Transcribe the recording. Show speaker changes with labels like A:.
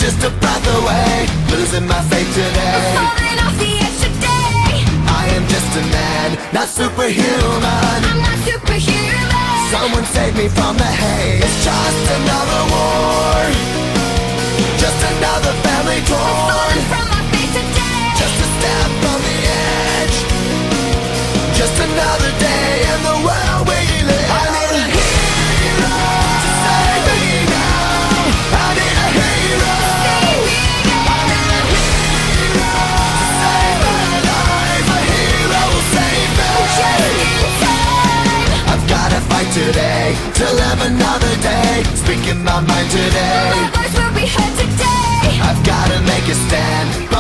A: just a breath away, losing my faith today.
B: I'm falling off the edge today.
A: I am just a man, not superhuman.
B: I'm not superhuman.
A: Someone save me from the hate. It's just another war, just another family torn.
B: Falling from my faith today.
A: Just a step from the edge, just another day in the world we live. I need a hero to save me now. I need a hero. I need a hero to save my life. A hero will save me. I've gotta fight today to live another day, speaking my mind today.
B: My voice will be heard today.
A: I've gotta make a stand.